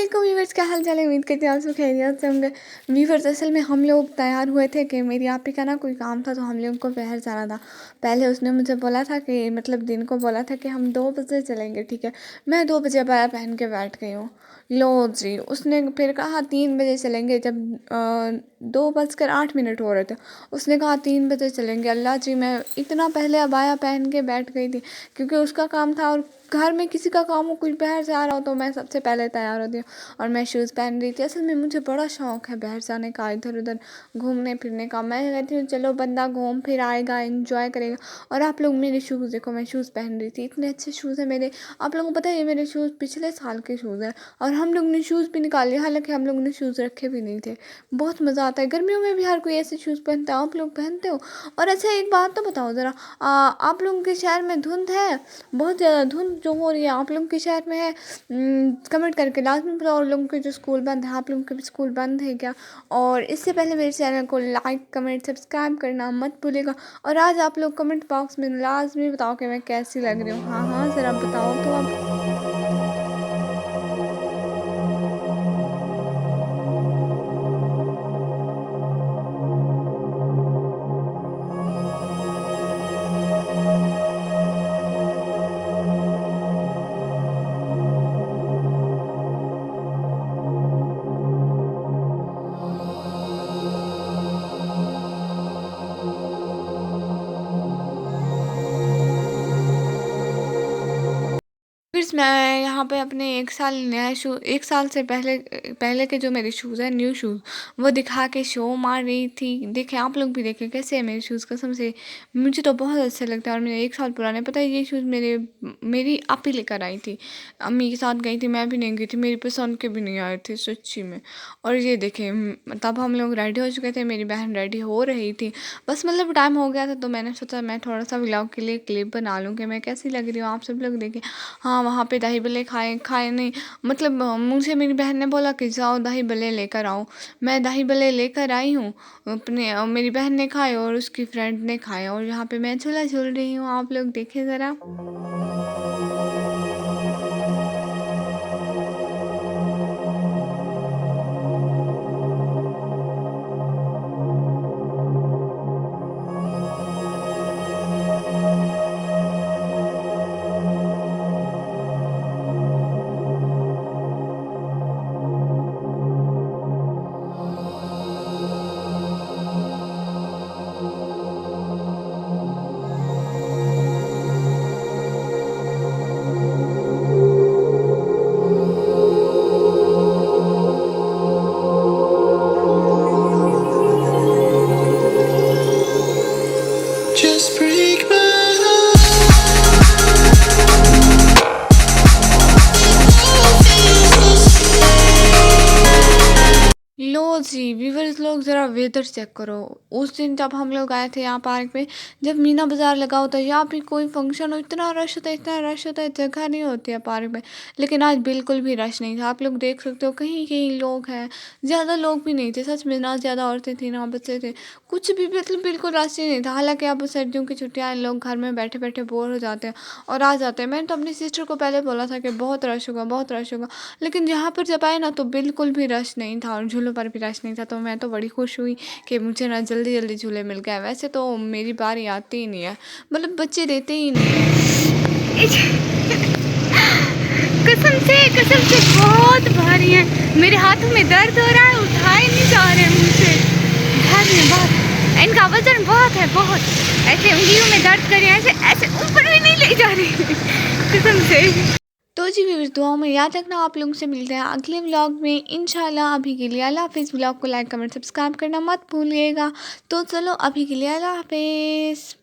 वालेकुम व्यूवर्स, क्या हाल चाल है। उम्मीद करती हूँ आप सब खैरियत से होंगे। व्यूवर्स, असल में हम लोग तैयार हुए थे कि मेरी आपी का ना कोई काम था, तो हम लोग को शहर जाना था। पहले उसने मुझे बोला था कि मतलब दिन को बोला था कि हम 2 बजे चलेंगे, ठीक है। मैं 2 बजे बाया पहन के बैठ गई हूँ। लो जी, उसने फिर कहा 3 बजे चलेंगे। जब 2:08 हो रहे थे, उसने कहा 3 बजे चलेंगे। अल्लाह जी, मैं इतना पहले अबाया पहन के बैठ गई थी, क्योंकि उसका काम था। और घर में किसी का काम हो, कुछ बाहर जा रहा हो, तो मैं सबसे पहले तैयार होती हूँ। और मैं शूज़ पहन रही थी। असल में मुझे बड़ा शौक़ है बाहर जाने का, इधर उधर घूमने फिरने का। मैं कहती हूँ चलो बंदा घूम फिर आएगा, एंजॉय करेगा। और आप लोग मेरे शूज़ देखो, मैं शूज़ पहन रही थी, इतने अच्छे शूज़ हैं मेरे। आप लोगों को पता है ये मेरे शूज़ पिछले साल के शूज़ हैं। और हम लोग ने शूज़ भी निकाल लिए, हालांकि हम लोग ने शूज़ रखे भी नहीं थे। बहुत मज़ा आता है। गर्मियों में भी हर कोई ऐसे शूज़ पहनता है। आप लोग पहनते हो? और अच्छा, एक बात तो बताओ ज़रा, आप लोगों के शहर में धुंध है? बहुत ज़्यादा धुंध जो हो रही है आप लोगों के शहर में है? कमेंट करके लाजमी बताओ। और लोगों के जो स्कूल बंद है, आप लोगों के भी स्कूल बंद है क्या? और इससे पहले मेरे चैनल को लाइक कमेंट सब्सक्राइब करना मत भूलिएगा। और आज आप लोग कमेंट बॉक्स में लाजमी बताओ कि मैं कैसी लग रही हूँ। हाँ हाँ, ज़रा बताओ तो अब। फिर मैं यहाँ पे अपने 1 साल नया शू 1 साल से पहले पहले के जो मेरे शूज़ हैं, न्यू शूज़, वो दिखा के शो मार रही थी। देखें, आप लोग भी देखें कैसे है मेरे शूज़, कसम से मुझे तो बहुत अच्छे लगते हैं। और मेरे 1 साल पुराने, पता है ये शूज़ मेरी आपी लेकर आई थी। अम्मी के साथ गई थी, मैं भी नहीं गई थी, मेरी पसंद के भी नहीं आए थे सच्ची में। और ये देखें, तब हम लोग रेडी हो चुके थे, मेरी बहन रेडी हो रही थी। बस मतलब टाइम हो गया था, तो मैंने सोचा मैं थोड़ा सा व्लॉग के लिए क्लिप बना लूँ कि मैं कैसी लग रही हूँ, आप सब लोग देखें। हाँ, वहाँ पे दही बल्ले खाए खाए नहीं, मतलब मुझे मेरी बहन ने बोला कि जाओ दही बल्ले लेकर आओ। मैं दही बल्ले लेकर आई हूँ अपने, मेरी बहन ने खाए और उसकी फ्रेंड ने खाए। और यहाँ पे मैं झूला झूल रही हूँ, आप लोग देखें ज़रा। Just break my heart. लो जी व्यूवर्स, लोग ज़रा वेदर चेक करो। उस दिन जब हम लोग आए थे यहाँ पार्क में, जब मीना बाज़ार लगा होता है या फिर कोई फंक्शन हो, इतना रश होता है, इतना रश होता है, जगह नहीं होती है पार्क में। लेकिन आज बिल्कुल भी रश नहीं था। आप लोग देख सकते हो, कहीं कहीं लोग हैं, ज़्यादा लोग भी नहीं थे सच में। ना ज़्यादा औरतें थी ना बच्चे थे, कुछ भी मतलब बिल्कुल रश ही नहीं था। हालांकि अब सर्दियों की छुट्टियाँ हैं, लोग घर में बैठे बैठे बोर हो जाते हैं और आ जाते हैं। मैंने तो अपनी सिस्टर को पहले बोला था कि बहुत रश होगा, बहुत रश होगा। लेकिन यहाँ पर जब आए ना, तो बिल्कुल भी रश नहीं था और झूलों पर भी रश नहीं था। तो मैं तो बड़ी खुश हुई कि मुझे ना जल्दी जल्दी झूले मिल गए। वैसे तो मेरी बारी आती ही नहीं है, मतलब बच्चे देते ही नहीं है। कसम से बहुत भारी है। मेरे हाथों में दर्द हो रहा है, उठाए नहीं जा रहे मुझसे। धन्यवाद, इनका वजन बहुत है, बहुत। ऐसे उंगलियों में दर्द कर रहे हैं, ऐसे ऐसे ऊपर भी नहीं ले जा रही कसम से। तो जी व्यूअर्स, दुआओं में याद रखना। आप लोगों से मिलते हैं अगले व्लॉग में इंशाल्लाह। अभी के लिए अल्लाह हाफिज़। व्लॉग को लाइक कमेंट सब्सक्राइब करना मत भूलिएगा। तो चलो अभी के लिए अल्लाह हाफिज़।